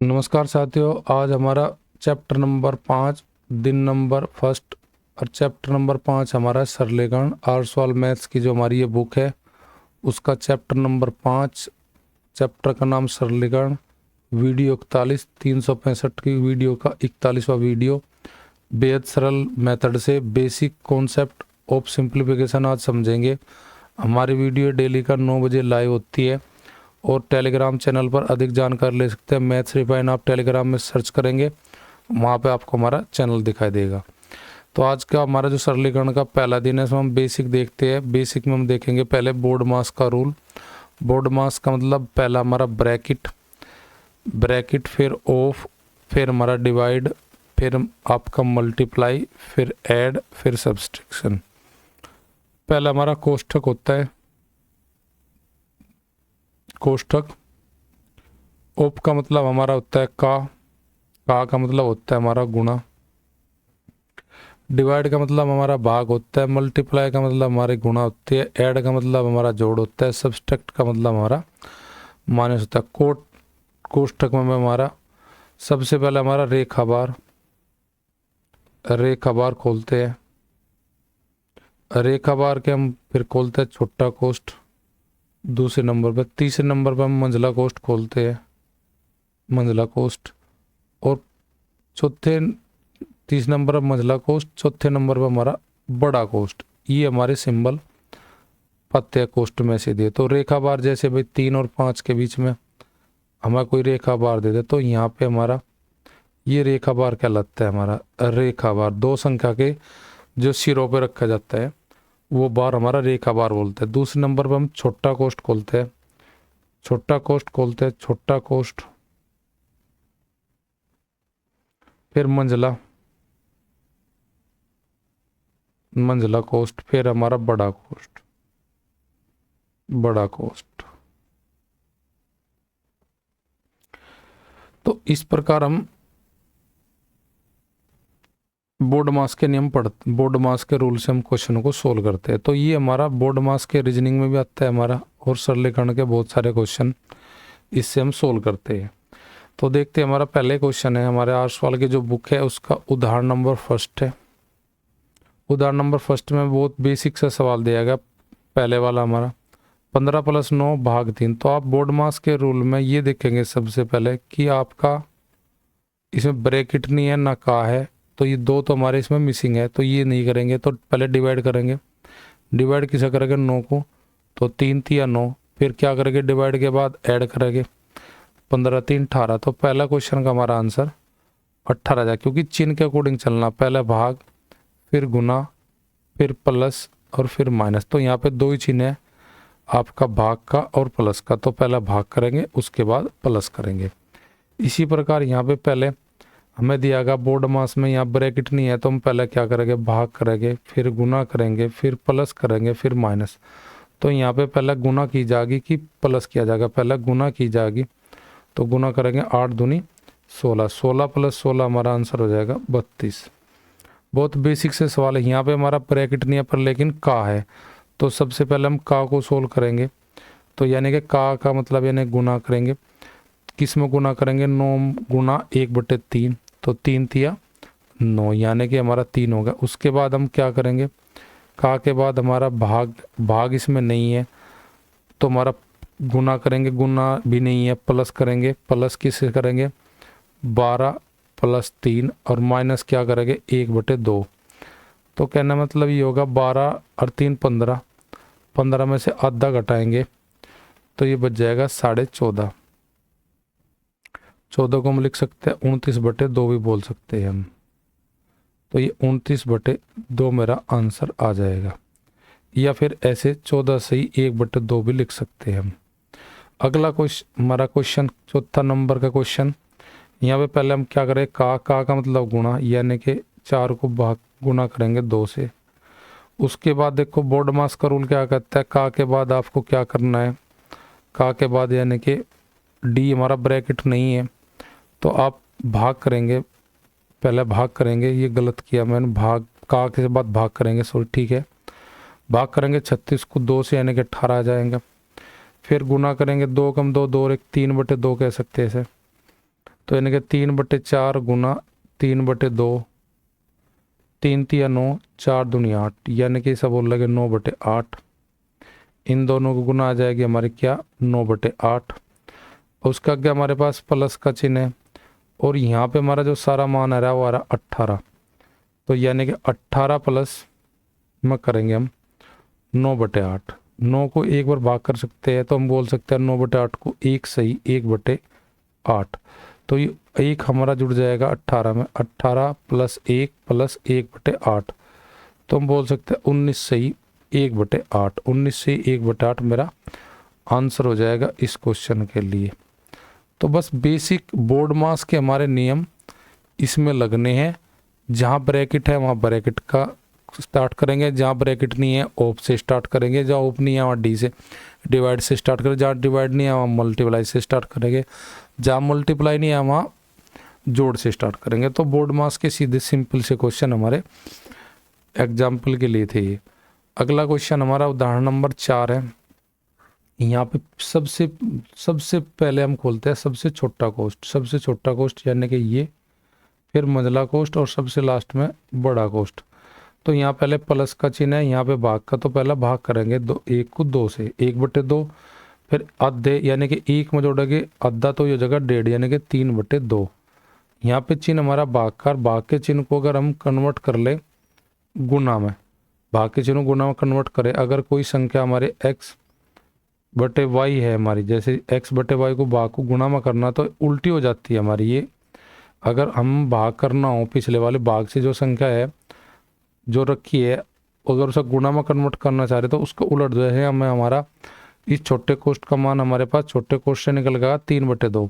नमस्कार साथियों, आज हमारा चैप्टर नंबर 5 दिन नंबर फर्स्ट और चैप्टर नंबर 5 हमारा सरलीकरण आर्सवाल मैथ्स की जो हमारी ये बुक है उसका चैप्टर नंबर 5। चैप्टर का नाम सरलीकरण। वीडियो 41 365 की वीडियो का 41वां वीडियो। बेहद सरल मेथड से बेसिक कॉन्सेप्ट ऑफ सिंप्लीफिकेशन आज समझेंगे। हमारी वीडियो डेली का 9 बजे लाइव होती है और टेलीग्राम चैनल पर अधिक जानकारी ले सकते हैं। मैथ्स रिफाइन आप टेलीग्राम में सर्च करेंगे, वहाँ पे आपको हमारा चैनल दिखाई देगा। तो आज का हमारा जो सरलीकरण का पहला दिन है, इसमें हम बेसिक देखते हैं। बेसिक में हम देखेंगे पहले बोर्ड मास का रूल। बोर्ड मास का मतलब पहला हमारा ब्रैकेट, फिर ऑफ, फिर हमारा डिवाइड, फिर आपका मल्टीप्लाई, फिर ऐड, फिर सब्सट्रैक्शन। पहला हमारा कोष्ठक होता है, कोष्ठक। ऑफ का मतलब हमारा होता है का मतलब होता है हमारा गुणा। डिवाइड का मतलब हमारा भाग होता है। मल्टीप्लाई का मतलब हमारी गुणा होती है। ऐड का मतलब हमारा जोड़ होता है। सब्सट्रैक्ट का मतलब हमारा माइनस होता है। कोष्ठक में हमारा सबसे पहले हमारा रेखा बार खोलते हैं। रेखा बार के हम फिर खोलते हैं छोटा कोष्ठ दूसरे नंबर पर। तीसरे नंबर पर हम मंझला कोष्ठ खोलते हैं, मंझला कोष्ठ। और तीसरे नंबर पर मंझला कोष्ठ, चौथे नंबर पर हमारा बड़ा कोष्ठ। ये हमारे सिंबल पत्ते हैं कोष्ठ में से दिए। तो रेखा बार जैसे भाई 3 और 5 के बीच में हमें कोई रेखा बार दे दे तो यहाँ पे हमारा ये रेखा बार कहलाता है। हमारा रेखा बार दो संख्या के जो सिरों पे रखा जाता है वो बार हमारा रेखा बार बोलते हैं। दूसरे नंबर पर हम छोटा कोष्ठ खोलते हैं, छोटा कोष्ठ। फिर मंझला कोष्ठ, फिर हमारा बड़ा कोष्ठ। तो इस प्रकार हम बोर्ड मास के नियम पढ़ते, बोर्ड मास के रूल से हम क्वेश्चन को सोल्व करते हैं। तो ये हमारा बोर्ड मास के रीजनिंग में भी आता है हमारा, और सरलीकरण के बहुत सारे क्वेश्चन इससे हम सोल्व करते हैं। तो देखते हैं, हमारा पहले क्वेश्चन है हमारे आर्सवाल की जो बुक है उसका उदाहरण नंबर फर्स्ट है। उदाहरण नंबर फर्स्ट में बहुत बेसिक सा सवाल दिया गया। पहले वाला हमारा 15 + 9 भाग 3। तो आप बोर्ड मास के रूल में ये देखेंगे सबसे पहले कि आपका इसमें ब्रैकेट नहीं है ना का है, तो ये दो तो हमारे इसमें मिसिंग है, तो ये नहीं करेंगे। तो पहले डिवाइड करेंगे। डिवाइड किसे करेंगे? 9 को। तो 3 तिया 9। फिर क्या करेंगे? डिवाइड के बाद ऐड करेंगे। 15 3 18। तो पहला क्वेश्चन का हमारा आंसर 18 जाए, क्योंकि चिन्ह के अकॉर्डिंग चलना। पहले भाग, फिर गुना, फिर प्लस और फिर माइनस। तो यहाँ पे दो ही चिन्ह है आपका, भाग का और प्लस का। तो पहला भाग करेंगे उसके बाद प्लस करेंगे। इसी प्रकार यहाँ पे पहले हमें दिया गया बोर्ड मास में यहाँ ब्रैकेट नहीं है, तो हम पहले क्या करेंगे? भाग करेंगे, फिर गुना करेंगे, फिर प्लस करेंगे, फिर माइनस। तो यहाँ पे पहले गुना की जाएगी कि प्लस किया जाएगा? पहले गुना की जाएगी। तो गुना करेंगे 8 दूनी 16, 16 + 16 हमारा आंसर हो जाएगा 32। बहुत बेसिक से सवाल है। यहाँ पे हमारा ब्रैकेट नहीं है पर लेकिन का है, तो सबसे पहले हम का को सोल्व करेंगे। तो यानी कि का मतलब यानी गुना करेंगे। किस में गुना करेंगे? 9 गुना 1/3। तो 3 तिया 9, यानी कि हमारा 3 होगा। उसके बाद हम क्या करेंगे? का के बाद हमारा भाग इसमें नहीं है, तो हमारा गुना करेंगे, गुना भी नहीं है। प्लस करेंगे, प्लस किससे करेंगे? 12 + 3 और माइनस क्या करेंगे? 1/2। तो कहना मतलब ये होगा 12 और 3 15, 15 में से आधा घटाएंगे तो ये बच जाएगा 14.5। 14 को हम लिख सकते हैं 29/2 भी बोल सकते हैं हम। तो ये 29/2 मेरा आंसर आ जाएगा। या फिर ऐसे 14 से ही 1/2 भी लिख सकते हैं हम। अगला क्वेश्चन हमारा क्वेश्चन चौथा नंबर का क्वेश्चन। यहाँ पे पहले हम क्या करें? का मतलब गुणा, यानी कि 4 को भाग गुना करेंगे 2 से। उसके बाद देखो बोर्ड मास का रूल क्या कहता है, का के बाद आपको क्या करना है? का के बाद यानी कि डी हमारा ब्रैकेट नहीं है, तो आप भाग करेंगे। पहले भाग करेंगे, ये गलत किया मैंने, भाग का के बाद भाग करेंगे, सॉरी, ठीक है। भाग करेंगे 36 को 2 से, यानी कि 18 आ जाएंगे। फिर गुना करेंगे 2 कम 2 2 और 1 3/2 कह सकते हैं इसे। तो यानी कि 3/4 गुना 3/2, 3×3 9, 4×2 8, यानी कि सब बोल लगे 9/8। इन दोनों को गुना आ जाएगी हमारे क्या 9/8। उसका क्या हमारे पास प्लस का चिन्ह है, और यहाँ पे हमारा जो सारा मान आ रहा है वो आ रहा 18। तो यानी कि 18 प्लस में करेंगे हम 9/8। 9 को एक बार भाग कर सकते हैं तो हम बोल सकते हैं 9/8 को 1 सही 1/8। तो ये 1 हमारा जुड़ जाएगा 18 में, 18 + 1 + 1/8, तो हम बोल सकते हैं 19 सही 1/8। 19 से 1/8 मेरा आंसर हो जाएगा इस क्वेश्चन के लिए। तो बस बेसिक बोर्ड मास के हमारे नियम इसमें लगने हैं। जहाँ ब्रैकेट है वहाँ ब्रैकेट का स्टार्ट करेंगे, जहाँ ब्रैकेट नहीं है ऑफ से स्टार्ट करेंगे, जहाँ ऑफ नहीं है वहाँ डी से डिवाइड से स्टार्ट करेंगे, जहाँ डिवाइड नहीं है वहाँ मल्टीप्लाई से स्टार्ट करेंगे, जहाँ मल्टीप्लाई नहीं है वहाँ जोड़ से स्टार्ट करेंगे। तो बोर्ड मास के सीधे सिंपल से क्वेश्चन हमारे एग्जाम्पल के लिए थे ये। अगला क्वेश्चन हमारा उदाहरण नंबर 4 है। यहाँ पे सबसे पहले हम खोलते हैं सबसे छोटा कोष्ठ। सबसे छोटा कोष्ठ यानी कि ये, फिर मंझला कोष्ठ और सबसे लास्ट में बड़ा कोष्ठ। तो यहाँ पहले प्लस का चिन्ह है, यहाँ पे भाग का, तो पहला भाग करेंगे 1 को 2 से 1/2, फिर आधे यानी कि 1 में जोड़ेंगे आधा तो ये जगह 1.5 यानी कि 3/2। यहाँ पे चिन्ह हमारा भाग का, भाग के चिन्ह को अगर हम कन्वर्ट कर ले गुना में, भाग के चिन्ह गुना में कन्वर्ट करें, अगर कोई संख्या हमारे x/y है हमारी, जैसे x/y को भाग को गुना में करना तो उल्टी हो जाती है हमारी ये। अगर हम भाग करना हो पिछले वाले भाग से जो संख्या है जो रखी है, अगर उसे गुना में कन्वर्ट करना चाह रहे तो उसको उलट जो है हमें हमारा इस छोटे कोष्ठ का मान हमारे पास छोटे कोष्ठ से निकल गया 3/2।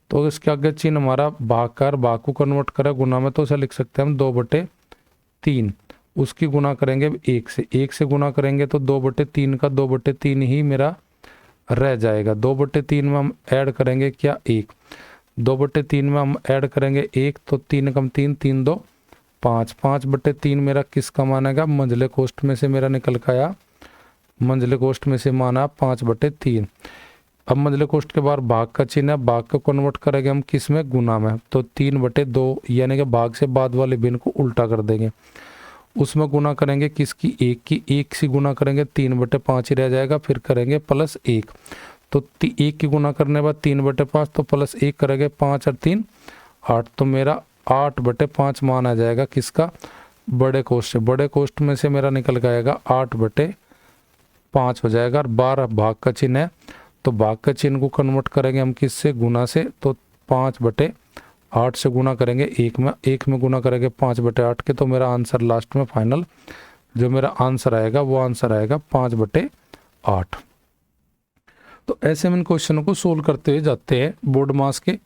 तो इसके आगे चिन्ह हमारा भाग कर, भाग को कन्वर्ट करें गुना में तो उसे लिख सकते हैं हम 2/3। उसकी गुना करेंगे 1 से गुना करेंगे तो 2/3 का 2/3 ही मेरा रह जाएगा। 2/3 में हम ऐड करेंगे क्या 1, 2/3 में हम ऐड करेंगे 1, तो 3 कम 3, 3 2 5, 5/3 मेरा किसका मान आएगा मंझले कोष्ठ में से मेरा निकल के आया, मंझले कोष्ठ में से मान आया 5/3। अब मंझले कोष्ठ के बाद भाग का चिन्ह है, भाग को कन्वर्ट करेंगे हम किस में गुना में, तो 3/2 यानी कि भाग से बाद वाले भिन्न को उल्टा कर देंगे, उसमें गुना करेंगे किसकी 1 की, 1 से गुना करेंगे 3/5 ही रह जाएगा, फिर करेंगे +1, तो 1 की गुना करने के बाद 3/5 तो +1 करेंगे 5 और 3 8, तो मेरा 8/5 मान आ जाएगा किसका बड़े कोष्ठ से। बड़े कोष्ठ में से मेरा निकल जाएगा 8/5 हो जाएगा। और 12 भाग का चिन्ह है, तो भाग का चिन्ह को कन्वर्ट करेंगे हम किससे गुना से, तो 5/8 से गुना करेंगे 1 में गुना करेंगे 5/8 के, तो मेरा आंसर लास्ट में फाइनल जो मेरा आंसर आएगा वो आंसर आएगा 5/8। तो ऐसे हम इन क्वेश्चनों को सोल्व करते हुए जाते हैं बोर्ड मास के।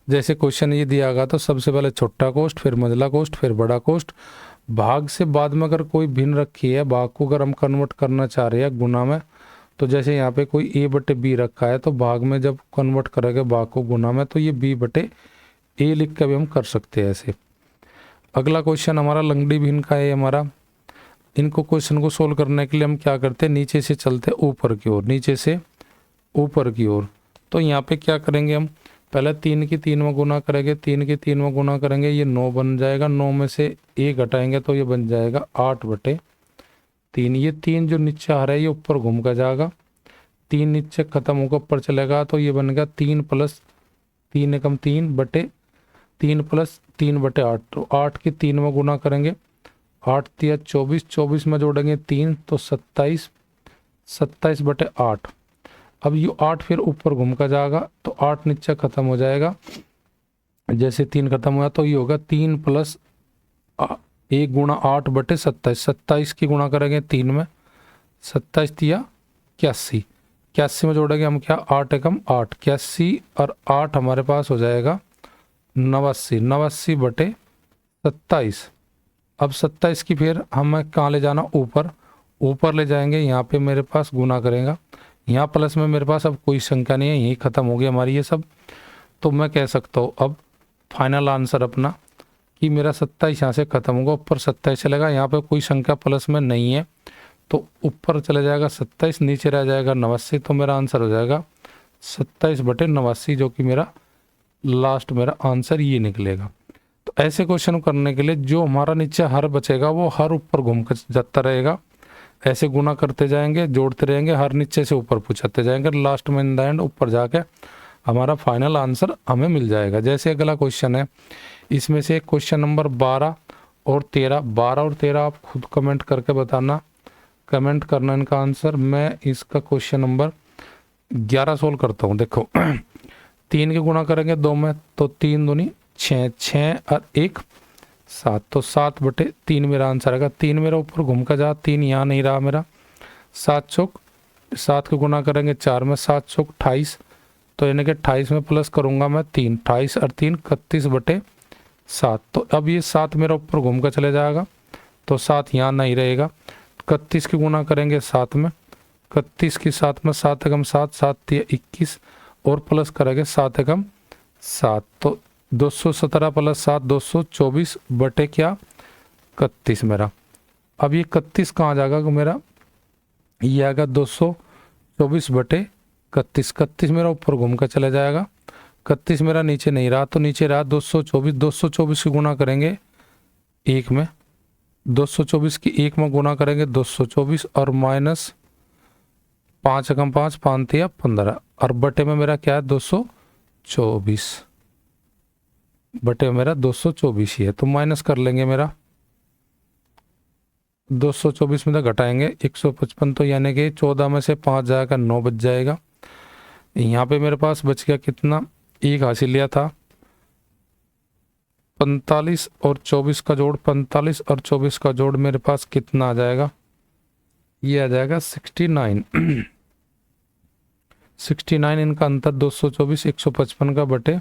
जैसे क्वेश्चन ये दिया गया तो सबसे पहले छोटा कोष्ठ, फिर मंझला कोष्ठ, फिर बड़ा कोष्ठ। भाग से बाद में अगर कोई भिन्न रखी है, भाग को अगर हम कन्वर्ट करना चाह रहे हैं गुना में, तो जैसे यहाँ पे कोई a/b रखा है, तो भाग में जब कन्वर्ट करेंगे भाग को गुना में तो ये b/a लिख कर भी हम कर सकते हैं ऐसे। अगला क्वेश्चन हमारा लंगड़ी भिन्न का है हमारा। इनको क्वेश्चन को सोल्व करने के लिए हम क्या करते हैं, नीचे से चलते हैं ऊपर की ओर, नीचे से ऊपर की ओर। तो यहाँ पे क्या करेंगे हम, पहले 3 की 3 में गुना करेंगे, 3 की 3 में गुना करेंगे, ये 9 बन जाएगा, 9 में से 1 घटाएंगे तो ये बन जाएगा 8/3। ये 3 जो नीचे आ रहा है ये ऊपर घूम कर जाएगा, 3 नीचे खत्म होकर ऊपर चलेगा, तो ये बन गया 3 + 3 कम 3 + 3/8। तो 8 की 3 में गुना करेंगे, 8 3 24, 24 में जोड़ेंगे 3 तो 27, 27/8। अब ये 8 फिर ऊपर घूम कर जाएगा, तो 8 नीचे खत्म हो जाएगा, जैसे 3 खत्म हुआ तो ये होगा 3 + 1 गुणा 8/27। 27 की गुणा करेंगे 3 में, 27 3 81, 81 में जोड़ेंगे हम क्या 8 एकम 8, 81 और 8 हमारे पास हो जाएगा 89, 89/27। अब 27 की फिर हमें कहाँ ले जाना, ऊपर ले जाएंगे, यहाँ पे मेरे पास गुना करेगा, यहाँ प्लस में मेरे पास अब कोई संख्या नहीं है, यही खत्म हो गई हमारी ये सब। तो मैं कह सकता हूँ अब फाइनल आंसर अपना कि मेरा 27 यहाँ से खत्म होगा, ऊपर 27 चलेगा, यहाँ पे कोई संख्या प्लस में नहीं है तो ऊपर चले जाएगा 27, नीचे रह जाएगा 89, तो मेरा आंसर हो जाएगा 27/89 जो कि मेरा लास्ट मेरा आंसर ये निकलेगा। तो ऐसे क्वेश्चन करने के लिए जो हमारा नीचे हर बचेगा वो हर ऊपर घूम कर जाता रहेगा, ऐसे गुना करते जाएंगे, जोड़ते रहेंगे, हर नीचे से ऊपर पूछाते जाएंगे, लास्ट में इन द एंड ऊपर जाके हमारा फाइनल आंसर हमें मिल जाएगा। जैसे अगला क्वेश्चन है, इसमें से क्वेश्चन नंबर 12 और 13 आप खुद कमेंट करके बताना, कमेंट करना इनका आंसर। मैं इसका क्वेश्चन नंबर 11 सोल्व करता हूँ। देखो 3 के गुणा करेंगे 2 में तो 3 दूनी 6, 6 और 1 7, तो 7/3 मेरा आंसर आएगा। 3 मेरा ऊपर घूम कर जा, 3 यहाँ नहीं रहा मेरा। 7 चौक 7 के गुना करेंगे 4 में, 7 चौक 28, तो यानी कि 28 में प्लस करूँगा मैं 3, 28 और 3 31/7। तो अब ये 7 मेरा ऊपर घूम कर चले जाएगा, तो 7 यहाँ नहीं रहेगा। 31 की गुना करेंगे 7 में, 31 की 7 में 7 एकम 7, 7 तिया 21 और प्लस करेंगे 7 एकम 7, तो 217 प्लस 7 224 बटे क्या 31 मेरा। अब ये 31 कहाँ जाएगा कि मेरा, ये आएगा 224 बटे 31। 31 मेरा ऊपर घूम कर चला जाएगा, 31 मेरा नीचे नहीं रहा, तो नीचे रहा 224। 224 की गुना करेंगे 1 में, 224 की 1 में गुना करेंगे 224 और माइनस 5 एकम 5, 5 तिया 15 और बटे में मेरा क्या है 224, बटे मेरा 224 ही है, तो माइनस कर लेंगे मेरा 224 में तो घटाएंगे 155, तो यानी कि 14 में से 5 जाएगा 9 बच जाएगा। यहाँ पे मेरे पास बच गया कितना, 1 हासिल लिया था। 45 और 24 का जोड़, 45 और 24 का जोड़ मेरे पास कितना आ जाएगा, ये आ जाएगा 69। 69 इनका अंतर 224, 155 का बटे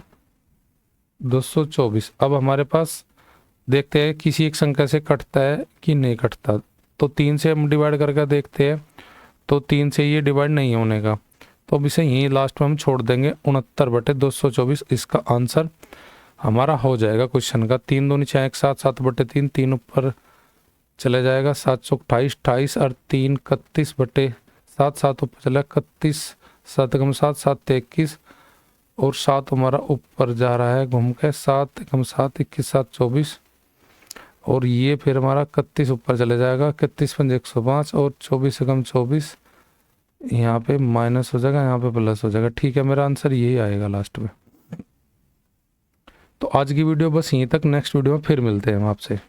224। अब हमारे पास देखते हैं किसी एक संख्या से कटता है कि नहीं कटता, तो 3 से हम डिवाइड करके देखते हैं, तो 3 से ये डिवाइड नहीं होने का, तो अब इसे यहीं लास्ट में हम छोड़ देंगे 69/224। इसका आंसर हमारा हो जाएगा क्वेश्चन का। 3 दूनी 6 1 7, 7/3, 3 ऊपर चले जाएगा, 7 चौक 28, 28 और 3 31/7, 7 ऊपर चला 31, 7 एकम 7, 7 तिया 21 और 7 हमारा ऊपर जा रहा है घूम के, 7 एकम 7, 21 7 24 और ये फिर हमारा 31 ऊपर चले जाएगा, 31 पंज 105 और 24 एकम 24, यहाँ पे माइनस हो जाएगा, यहाँ पे प्लस हो जाएगा। ठीक है, मेरा आंसर यही आएगा लास्ट में। तो आज की वीडियो बस यहीं तक, नेक्स्ट वीडियो में फिर मिलते हैं हम आपसे।